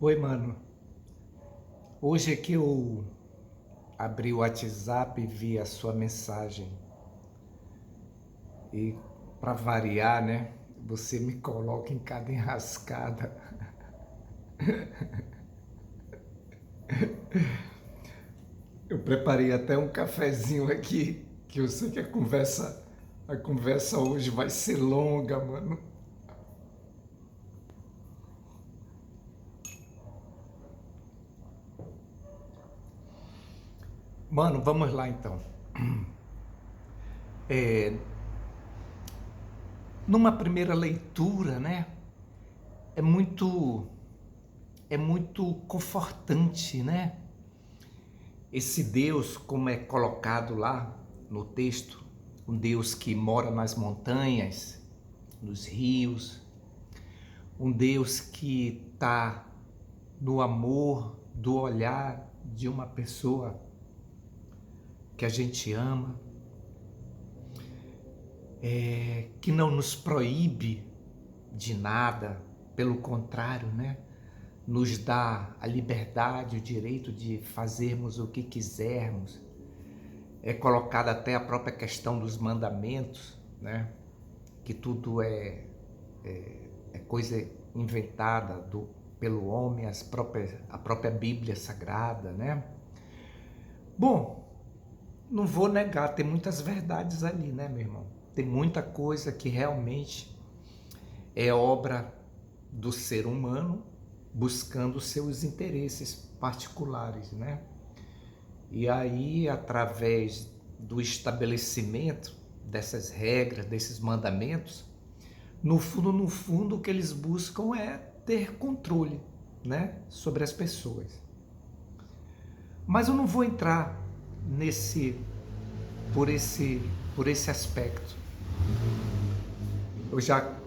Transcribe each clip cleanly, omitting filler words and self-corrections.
Oi, mano. Hoje é que eu abri o WhatsApp e vi a sua mensagem. E para variar, né? Você me coloca em cada enrascada. Eu preparei até um cafezinho aqui, que eu sei que a conversa hoje vai ser longa, mano. Mano, vamos lá então. É, numa primeira leitura, né? É muito é muito confortante, né? Esse Deus, como é colocado lá no texto, um Deus que mora nas montanhas, nos rios, um Deus que está no amor do olhar de uma pessoa que a gente ama, que não nos proíbe de nada, pelo contrário, né? Nos dá a liberdade, o direito de fazermos o que quisermos. É colocada até a própria questão dos mandamentos, né? Que tudo é coisa inventada pelo homem, a própria Bíblia Sagrada, né? Bom, não vou negar, tem muitas verdades ali, né, meu irmão? Tem muita coisa que realmente é obra do ser humano buscando seus interesses particulares, né? E aí, através do estabelecimento dessas regras, desses mandamentos, no fundo, o que eles buscam é ter controle, né, sobre as pessoas. Mas eu não vou entrar nesse por esse aspecto.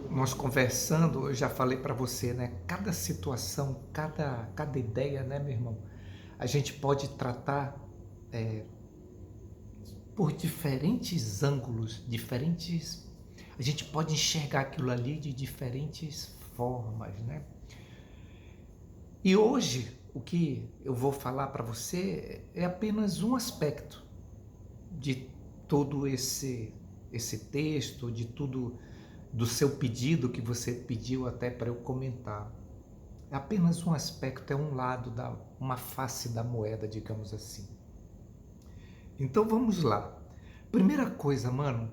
Nós conversando, eu já falei para você, né? Cada situação, cada ideia, né, meu irmão? A gente pode tratar por diferentes ângulos, diferentes. A gente pode enxergar aquilo ali de diferentes formas, né? E hoje o que eu vou falar para você é apenas um aspecto de todo esse texto, de tudo do seu pedido que você pediu até para eu comentar. É apenas um aspecto, é um lado uma face da moeda, digamos assim. Então vamos lá. Primeira coisa, mano,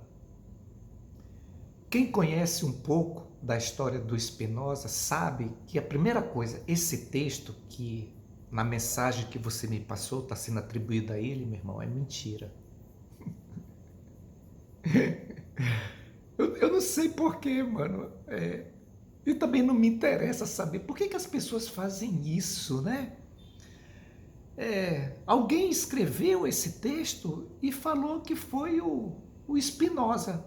quem conhece um pouco da história do Spinoza sabe que a primeira coisa, esse texto que na mensagem que você me passou está sendo atribuído a ele, meu irmão, é mentira. Eu não sei porquê, mano. E também não me interessa saber por que as pessoas fazem isso, né? Alguém escreveu esse texto e falou que foi o Spinoza.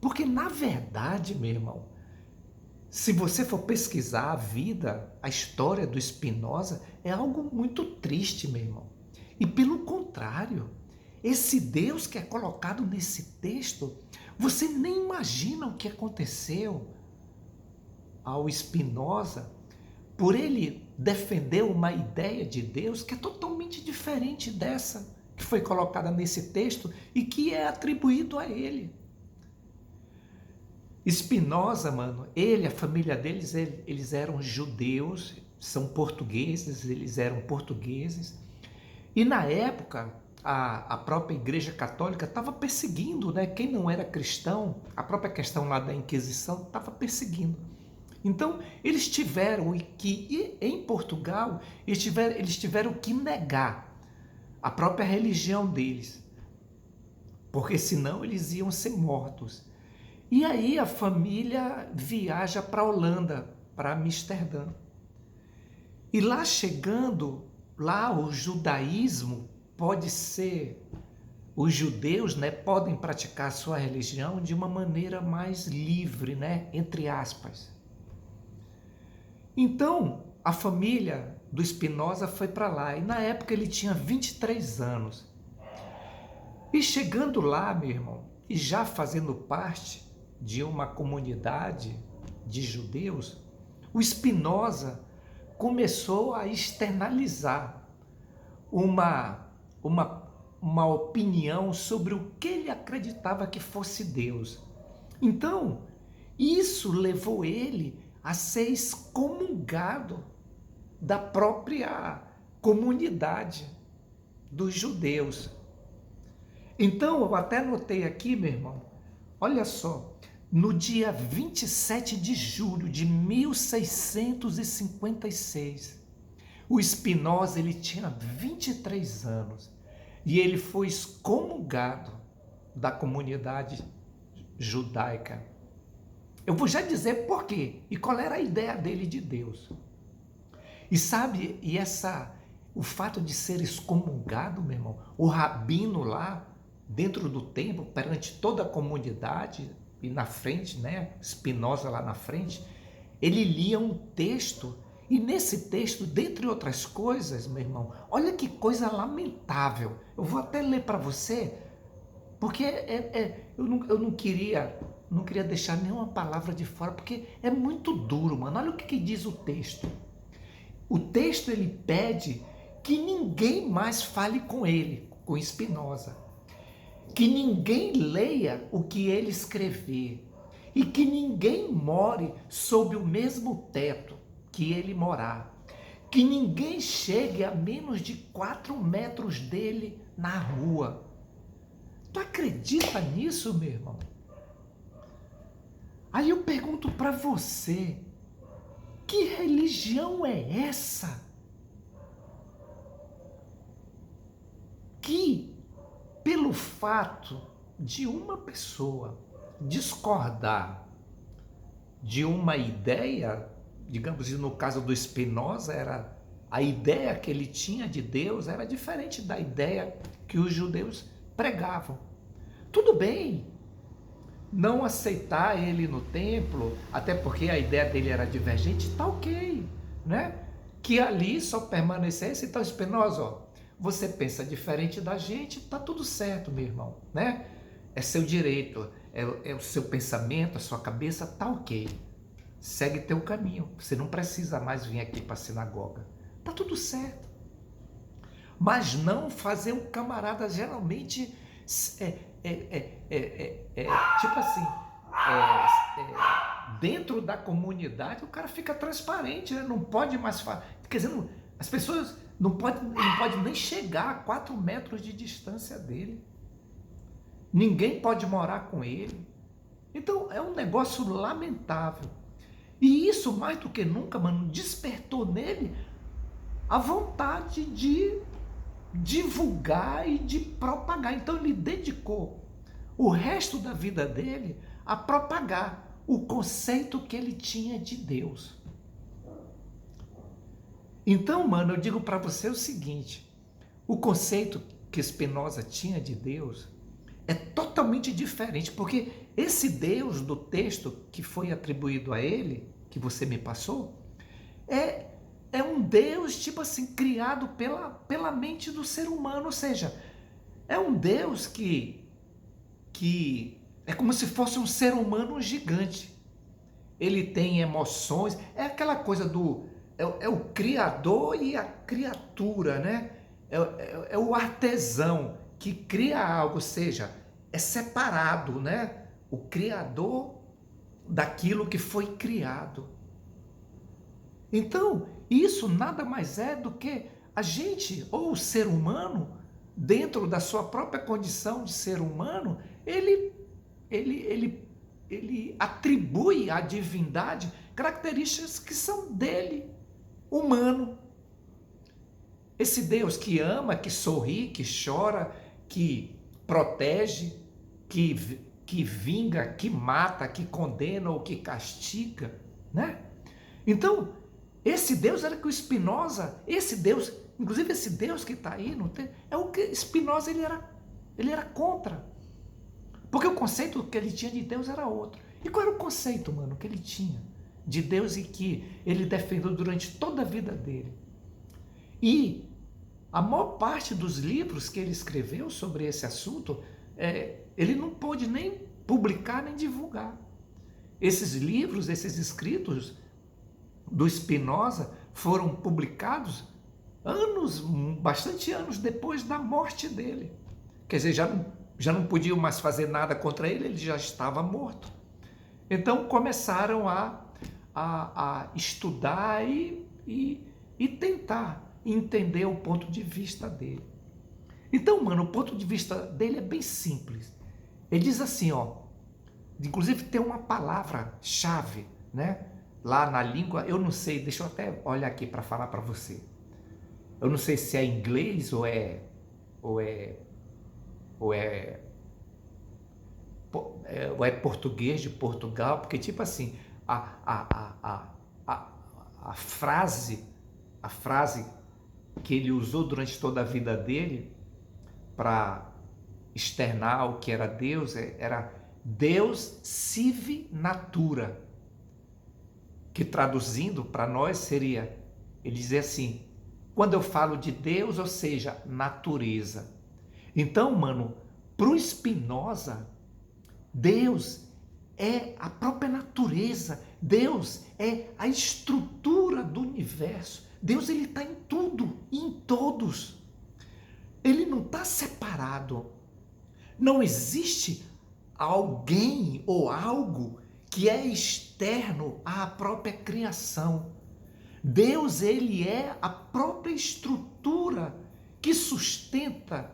Porque, na verdade, meu irmão, se você for pesquisar a vida, a história do Spinoza, é algo muito triste, meu irmão. E pelo contrário, esse Deus que é colocado nesse texto, você nem imagina o que aconteceu ao Spinoza por ele defender uma ideia de Deus que é totalmente diferente dessa que foi colocada nesse texto e que é atribuído a ele. Spinoza, mano, a família deles, eles eram judeus, são portugueses, eles eram portugueses. E na época, a própria Igreja Católica estava perseguindo, né? Quem não era cristão, a própria questão lá da Inquisição estava perseguindo. Então, eles tiveram que, em Portugal, eles tiveram que negar a própria religião deles, porque senão eles iam ser mortos. E aí a família viaja para a Holanda, para Amsterdã. E lá chegando, lá o judaísmo pode ser, os judeus, né, podem praticar a sua religião de uma maneira mais livre, né, entre aspas. Então, a família do Spinoza foi para lá, e na época ele tinha 23 anos. E chegando lá, meu irmão, e já fazendo parte de uma comunidade de judeus, o Spinoza começou a externalizar uma, uma opinião sobre o que ele acreditava que fosse Deus. Então, isso levou ele a ser excomungado da própria comunidade dos judeus. Então, eu até notei aqui, meu irmão, olha só, no dia 27 de julho de 1656, o Spinoza ele tinha 23 anos e ele foi excomungado da comunidade judaica. Eu vou já dizer por quê e qual era a ideia dele de Deus. E sabe, o fato de ser excomungado, meu irmão, o rabino lá dentro do templo, perante toda a comunidade, e na frente, né, Spinoza lá na frente, ele lia um texto, e nesse texto, dentre outras coisas, meu irmão, olha que coisa lamentável. Eu vou até ler para você, porque eu não queria deixar nenhuma palavra de fora, porque é muito duro, mano. Olha o que diz o texto. O texto ele pede que ninguém mais fale com ele, com Spinoza, que ninguém leia o que ele escrever e que ninguém more sob o mesmo teto que ele morar, que ninguém chegue a menos de 4 metros dele na rua. Tu acredita nisso, meu irmão? Aí eu pergunto para você, que religião é essa? Que, pelo fato de uma pessoa discordar de uma ideia, digamos, no caso do Spinoza, era a ideia que ele tinha de Deus era diferente da ideia que os judeus pregavam. Tudo bem não aceitar ele no templo, até porque a ideia dele era divergente, tá ok, né? Que ali só permanecesse. Então, Spinoza, ó, você pensa diferente da gente, tá tudo certo, meu irmão, né? É seu direito, é o seu pensamento, a sua cabeça, tá ok. Segue teu caminho, você não precisa mais vir aqui para a sinagoga, tá tudo certo. Mas não fazer o camarada geralmente tipo assim, dentro da comunidade o cara fica transparente, né? Não pode mais falar, quer dizer, não, as pessoas não podem nem chegar a 4 metros de distância dele, ninguém pode morar com ele. Então é um negócio lamentável, e isso mais do que nunca, mano, despertou nele a vontade de divulgar e de propagar. Então ele dedicou o resto da vida dele a propagar o conceito que ele tinha de Deus. Então, mano, eu digo para você o seguinte, o conceito que Spinoza tinha de Deus é totalmente diferente, porque esse Deus do texto que foi atribuído a ele, que você me passou, é um Deus, tipo assim, criado pela mente do ser humano, ou seja, é um Deus que é como se fosse um ser humano gigante. Ele tem emoções, é aquela coisa do... É o criador e a criatura, né? É o artesão que cria algo, ou seja, é separado, né? O criador daquilo que foi criado. Então, isso nada mais é do que a gente, ou o ser humano, dentro da sua própria condição de ser humano, ele atribui à divindade características que são dele, humano. Esse Deus que ama, que sorri, que chora, que protege, que vinga, que mata, que condena ou que castiga, né? Então, esse Deus era que o Spinoza, esse Deus, inclusive esse Deus que está aí, é o que Spinoza ele era contra. Porque o conceito que ele tinha de Deus era outro. E qual era o conceito, mano, que ele tinha de Deus e que ele defendeu durante toda a vida dele? E a maior parte dos livros que ele escreveu sobre esse assunto, ele não pôde nem publicar nem divulgar. Esses livros, esses escritos do Spinoza foram publicados anos, bastante anos depois da morte dele. Quer dizer, já não podiam mais fazer nada contra ele, ele já estava morto. Então começaram a estudar e tentar entender o ponto de vista dele. Então, mano, o ponto de vista dele é bem simples. Ele diz assim, ó, inclusive tem uma palavra-chave, né? Lá na língua, eu não sei, deixa eu até olhar aqui para falar para você. Eu não sei se é inglês ou é português de Portugal, porque tipo assim, a frase que ele usou durante toda a vida dele para externar o que era Deus, era Deus sive natura, que traduzindo para nós seria, ele dizia assim, quando eu falo de Deus, ou seja, natureza. Então, mano, para o Spinoza, Deus é a própria natureza, Deus é a estrutura do universo, Deus ele está em tudo e em todos, ele não está separado, não existe alguém ou algo que é externo à própria criação. Deus ele é a própria estrutura que sustenta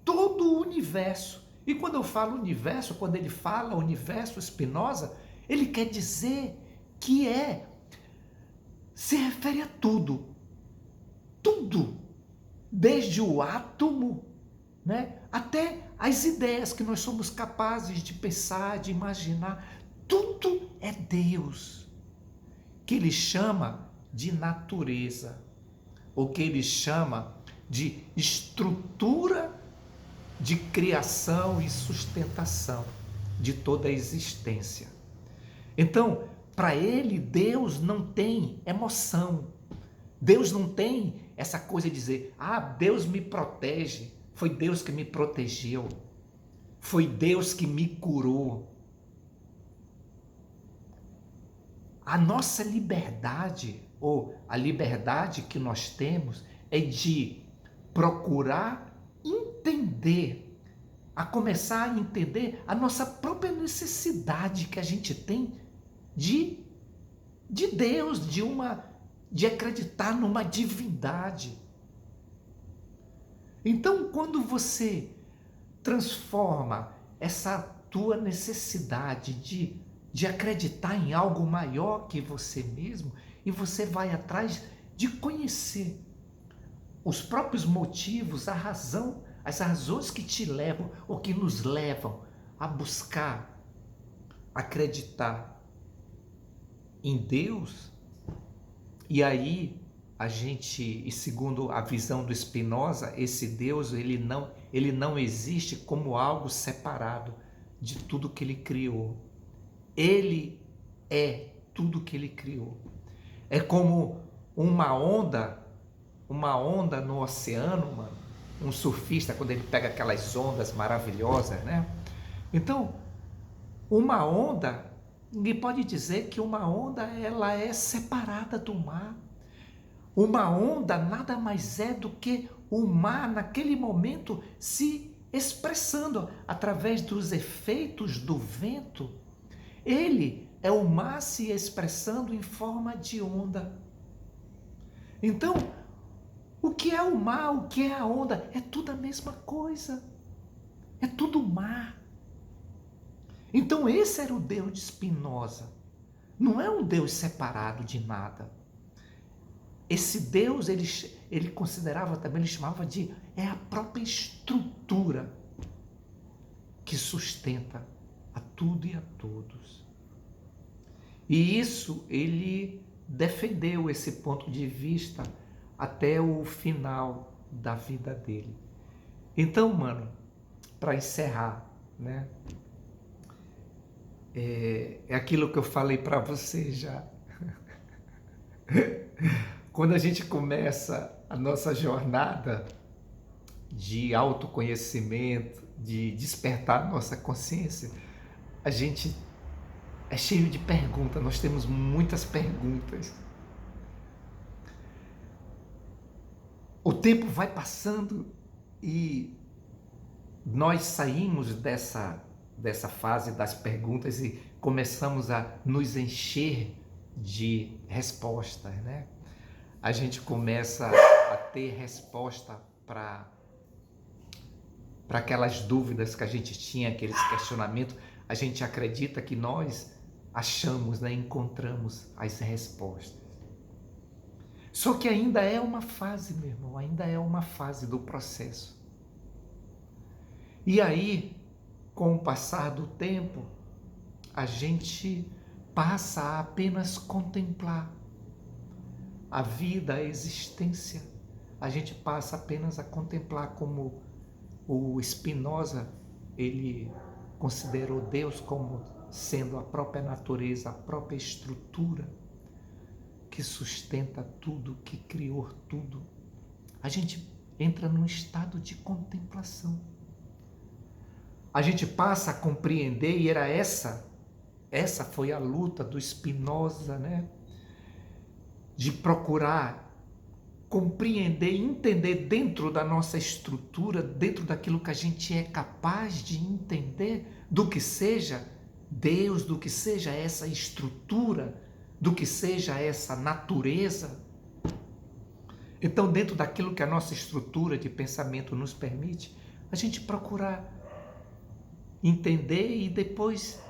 todo o universo. E quando eu falo universo, quando ele fala universo Spinoza, ele quer dizer que se refere a tudo. Tudo. Desde o átomo, né, até as ideias que nós somos capazes de pensar, de imaginar. Tudo é Deus, que ele chama de natureza, ou que ele chama de estrutura de criação e sustentação de toda a existência. Então, para ele, Deus não tem emoção. Deus não tem essa coisa de dizer, Deus me protege, foi Deus que me protegeu, foi Deus que me curou. A nossa liberdade, ou a liberdade que nós temos, é de procurar entender, a começar a entender a nossa própria necessidade que a gente tem de Deus, de acreditar numa divindade. Então, quando você transforma essa tua necessidade de acreditar em algo maior que você mesmo, e você vai atrás de conhecer os próprios motivos, as razões que te levam ou que nos levam a buscar, acreditar em Deus. E aí a gente, e segundo a visão do Spinoza, esse Deus ele não existe como algo separado de tudo que ele criou. Ele é tudo que ele criou. É como uma onda no oceano, mano. Um surfista, quando ele pega aquelas ondas maravilhosas, né? Então, uma onda, ninguém pode dizer que uma onda ela é separada do mar. Uma onda nada mais é do que o mar naquele momento se expressando através dos efeitos do vento. Ele é o mar se expressando em forma de onda. Então, o que é o mar, o que é a onda? É tudo a mesma coisa. É tudo mar. Então esse era o Deus de Spinoza. Não é um Deus separado de nada. Esse Deus, ele considerava também, ele chamava de, é a própria estrutura que sustenta a tudo e a todos. E isso, ele defendeu esse ponto de vista até o final da vida dele. Então, mano, para encerrar, né? É aquilo que eu falei para você já. Quando a gente começa a nossa jornada de autoconhecimento, de despertar a nossa consciência, a gente é cheio de perguntas, nós temos muitas perguntas. tempo vai passando e nós saímos dessa fase das perguntas e começamos a nos encher de respostas, né? A gente começa a ter resposta para aquelas dúvidas que a gente tinha, aqueles questionamentos. A gente acredita que nós achamos, né, encontramos as respostas. Só que ainda é uma fase, meu irmão, ainda é uma fase do processo. E aí, com o passar do tempo, a gente passa a apenas contemplar a vida, a existência. A gente passa apenas a contemplar, como o Spinoza, ele considerou Deus como sendo a própria natureza, a própria estrutura que sustenta tudo, que criou tudo. A gente entra num estado de contemplação. A gente passa a compreender, e era essa foi a luta do Spinoza, né? De procurar compreender e entender dentro da nossa estrutura, dentro daquilo que a gente é capaz de entender, do que seja Deus, do que seja essa estrutura, do que seja essa natureza. Então, dentro daquilo que a nossa estrutura de pensamento nos permite, a gente procurar entender, e depois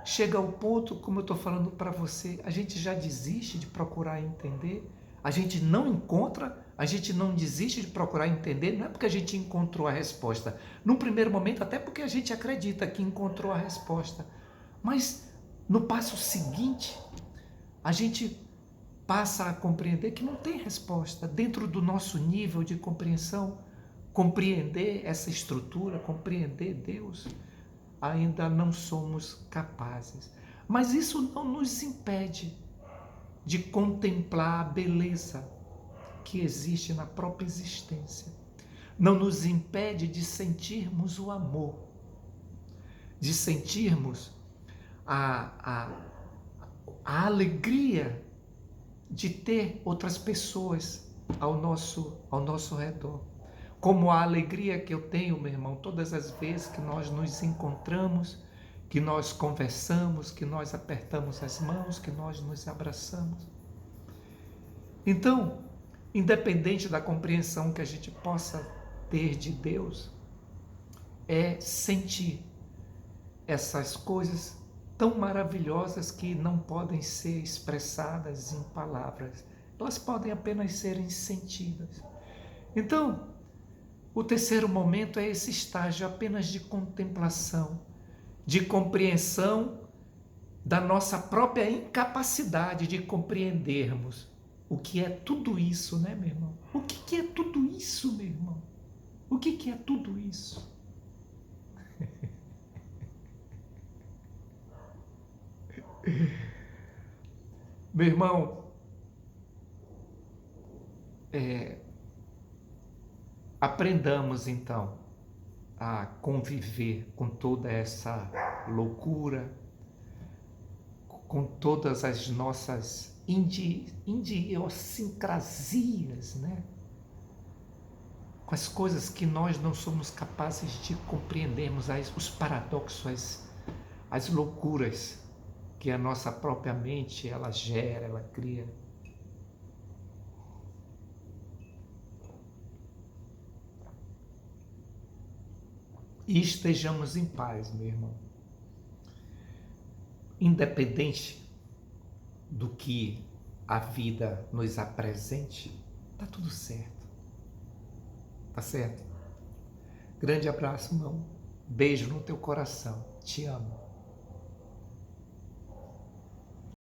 chega ao ponto, como eu estou falando para você, a gente já desiste de procurar entender, a gente não encontra, a gente não desiste de procurar entender, não é porque a gente encontrou a resposta. Num primeiro momento, até porque a gente acredita que encontrou a resposta. Mas no passo seguinte, a gente passa a compreender que não tem resposta. Dentro do nosso nível de compreensão, compreender essa estrutura, compreender Deus, ainda não somos capazes. Mas isso não nos impede de contemplar a beleza que existe na própria existência. Não nos impede de sentirmos o amor, de sentirmos a alegria de ter outras pessoas ao nosso redor. Como a alegria que eu tenho, meu irmão, todas as vezes que nós nos encontramos, que nós conversamos, que nós apertamos as mãos, que nós nos abraçamos. Então, independente da compreensão que a gente possa ter de Deus, é sentir essas coisas tão maravilhosas que não podem ser expressadas em palavras. Elas podem apenas serem sentidas. Então, o terceiro momento é esse estágio apenas de contemplação, de compreensão da nossa própria incapacidade de compreendermos o que é tudo isso, né, meu irmão? O que é tudo isso, meu irmão? O que é tudo isso? Meu irmão, aprendamos então a conviver com toda essa loucura, com todas as nossas idiosincrasias, né? Com as coisas que nós não somos capazes de compreendermos, os paradoxos, as loucuras que a nossa própria mente ela gera, ela cria. E estejamos em paz, meu irmão. Independente do que a vida nos apresente, tá tudo certo. Tá certo? Grande abraço, irmão. Beijo no teu coração. Te amo.